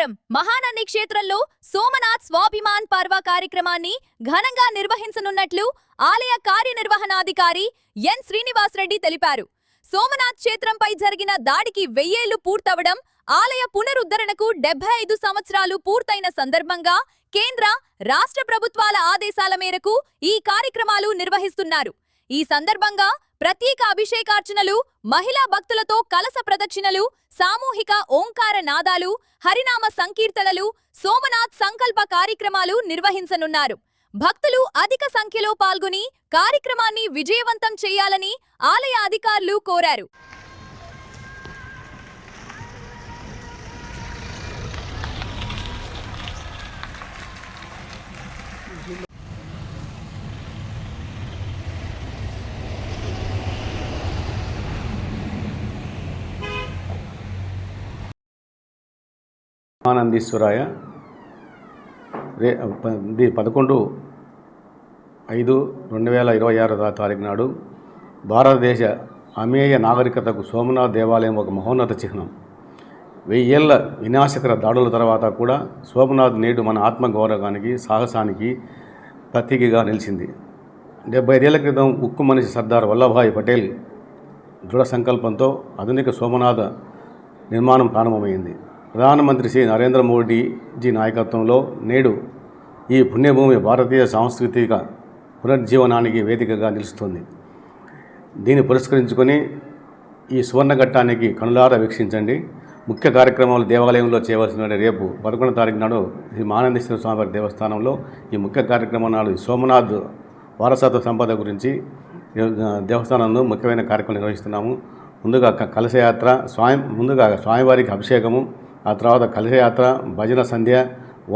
నమస్కారం. మహానంది క్షేత్రంలో సోమనాథ్ స్వాభిమాన్ పర్వ కార్యక్రమాన్ని ఘనంగా నిర్వహించనున్నట్లు ఆలయ కార్యనిర్వహణాధికారి ఎన్ శ్రీనివాస్ రెడ్డి తెలిపారు. సోమనాథ్ క్షేత్రంపై జరిగిన దాడికి 1000 ఏళ్లు పూర్తవడం, ఆలయ పునరుద్ధరణకు 75 సంవత్సరాలు పూర్తయిన సందర్భంగా కేంద్ర, రాష్ట్ర ప్రభుత్వాల ఆదేశాల మేరకు ఈ కార్యక్రమాలు నిర్వహిస్తున్నారు. ఈ సందర్భంగా ప్రత్యేక అభిషేకార్చనలు, మహిళా భక్తులతో కలస ప్రదక్షిణలు, సామూహిక ఓంకార నాదాలు, హరినామ సంకీర్తనలు, సోమనాథ్ సంకల్ప కార్యక్రమాలు నిర్వహించనున్నారు. భక్తులు అధిక సంఖ్యలో పాల్గొని కార్యక్రమాన్ని విజయవంతం చేయాలని ఆలయ అధికారులు కోరారు. మహానందీశ్వరాయ 11/5/2026 తారీఖు నాడు భారతదేశ అమేయ నాగరికతకు సోమనాథ్ దేవాలయం ఒక మహోన్నత చిహ్నం. 1000 ఏళ్ల వినాశకర దాడుల తర్వాత కూడా సోమనాథ్ నేడు మన ఆత్మగౌరవానికి, సాహసానికి ప్రతీకగా నిలిచింది. 75 ఏళ్ల క్రితం ఉక్కు మనిషి సర్దార్ వల్లభాయ్ పటేల్ దృఢ సంకల్పంతో ఆధునిక సోమనాథ నిర్మాణం ప్రారంభమైంది. ప్రధానమంత్రి శ్రీ నరేంద్ర మోడీజీ నాయకత్వంలో నేడు ఈ పుణ్యభూమి భారతీయ సాంస్కృతిక పునర్జీవనానికి వేదికగా నిలుస్తుంది. దీన్ని పురస్కరించుకొని ఈ సువర్ణఘట్టానికి కనులారా వీక్షించండి. ముఖ్య కార్యక్రమాలు దేవాలయంలో చేయవలసిన రేపు 11వ తారీఖు నాడు శ్రీ మహానందీశ్వర స్వామివారి దేవస్థానంలో ఈ ముఖ్య కార్యక్రమం నాడు సోమనాథ్ వారసత్వ సంపద గురించి దేవస్థానంలో ముఖ్యమైన కార్యక్రమం నిర్వహిస్తున్నాము. ముందుగా కలశయాత్ర, ముందుగా స్వామివారికి అభిషేకము, ఆ తర్వాత కలశయాత్ర, భజన సంధ్య,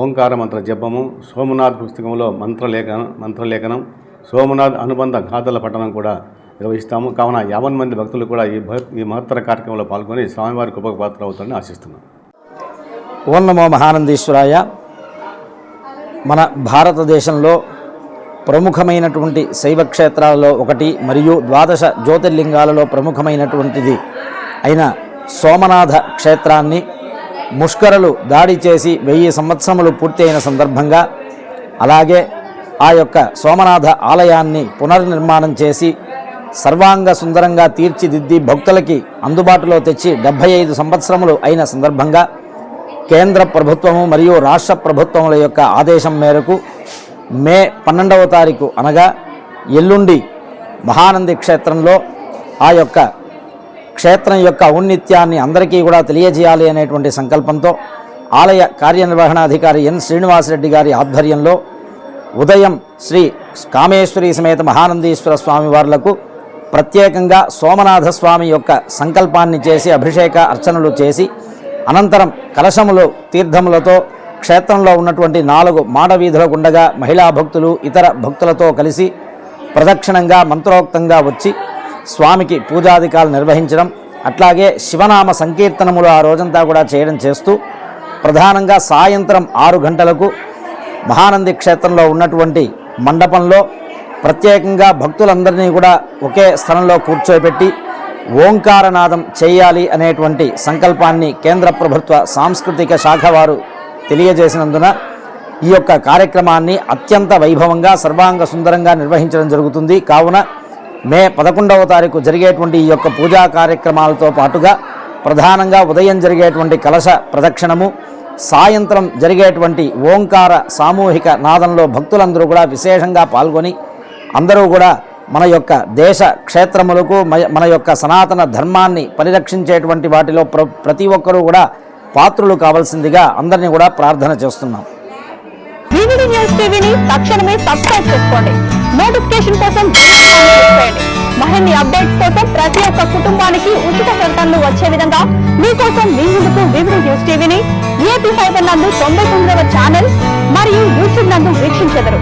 ఓంకార మంత్ర జపము, సోమనాథ్ పుస్తకంలో మంత్రలేఖనం, సోమనాథ్ అనుబంధ గాథల పఠనం కూడా నిర్వహిస్తాము. కావున 50 మంది భక్తులు కూడా ఈ మహత్తర కార్యక్రమంలో పాల్గొని స్వామివారి కృపకు పాత్ర అవుతారని ఆశిస్తున్నాం. ఓం నమో మహానందీశ్వరాయ. మన భారతదేశంలో ప్రముఖమైనటువంటి శైవ క్షేత్రాలలో ఒకటి మరియు 12 జ్యోతిర్లింగాలలో ప్రముఖమైనటువంటిది అయిన సోమనాథ క్షేత్రాన్ని ముష్కరులు దాడి చేసి 1000 సంవత్సరములు పూర్తి అయిన సందర్భంగా, అలాగే ఆ యొక్క సోమనాథ ఆలయాన్ని పునర్నిర్మాణం చేసి సర్వాంగ సుందరంగా తీర్చిదిద్ది భక్తులకి అందుబాటులో తెచ్చి 75 సంవత్సరములు అయిన సందర్భంగా కేంద్ర ప్రభుత్వము మరియు రాష్ట్ర ప్రభుత్వముల యొక్క ఆదేశం మేరకు మే 12వ తారీఖు అనగా ఎల్లుండి మహానంది క్షేత్రంలో ఆ యొక్క క్షేత్రం యొక్క ఔన్నత్యాన్ని అందరికీ కూడా తెలియజేయాలి అనేటువంటి సంకల్పంతో ఆలయ కార్యనిర్వహణాధికారి ఎన్ శ్రీనివాసరెడ్డి గారి ఆధ్వర్యంలో ఉదయం శ్రీ కామేశ్వరి సమేత మహానందీశ్వర స్వామి వార్లకు ప్రత్యేకంగా సోమనాథ స్వామి యొక్క సంకల్పాన్ని చేసి అభిషేక అర్చనలు చేసి అనంతరం కలశములు తీర్థములతో క్షేత్రంలో ఉన్నటువంటి 4 మాడవీధుల గుండగా మహిళా భక్తులు ఇతర భక్తులతో కలిసి ప్రదక్షిణంగా మంత్రోక్తంగా వచ్చి స్వామికి పూజాధికాలు నిర్వహించడం, అట్లాగే శివనామ సంకీర్తనములు ఆ రోజంతా కూడా చేయడం చేస్తూ ప్రధానంగా సాయంత్రం 6 గంటలకు మహానంది క్షేత్రంలో ఉన్నటువంటి మండపంలో ప్రత్యేకంగా భక్తులందరినీ కూడా ఒకే స్థలంలో కూర్చోబెట్టి ఓంకారనాదం చేయాలి అనేటువంటి సంకల్పాన్ని కేంద్ర ప్రభుత్వ సాంస్కృతిక శాఖ వారు తెలియజేసినందున ఈ యొక్క కార్యక్రమాన్ని అత్యంత వైభవంగా సర్వాంగ సుందరంగా నిర్వహించడం జరుగుతుంది. కావున మే 11వ తారీఖు జరిగేటువంటి ఈ యొక్క పూజా కార్యక్రమాలతో పాటుగా ప్రధానంగా ఉదయం జరిగేటువంటి కలశ ప్రదక్షిణము, సాయంత్రం జరిగేటువంటి ఓంకార సామూహిక నాదంలో భక్తులందరూ కూడా విశేషంగా పాల్గొని అందరూ కూడా మన యొక్క దేశ క్షేత్రములకు, మన యొక్క సనాతన ధర్మాన్ని పరిరక్షించేటువంటి వాటిలో ప్రతి ఒక్కరూ కూడా పాత్రులు కావాల్సిందిగా అందరినీ కూడా ప్రార్థన చేస్తున్నాం. వివిడి న్యూస్ టీవీని తక్షణమే సబ్స్క్రైబ్ చేసుకోండి. నోటిఫికేషన్ కోసం మరిన్ని అప్డేట్స్ కోసం ప్రతి ఒక్క కుటుంబానికి ఉచిత ప్రకటనలు వచ్చే విధంగా మీకోసం మీ ముందుకు వివిడి న్యూస్ టీవీని ఏపీ 5 నందు 99వ ఛానల్ మరియు యూట్యూబ్ నందు వీక్షించెదరు.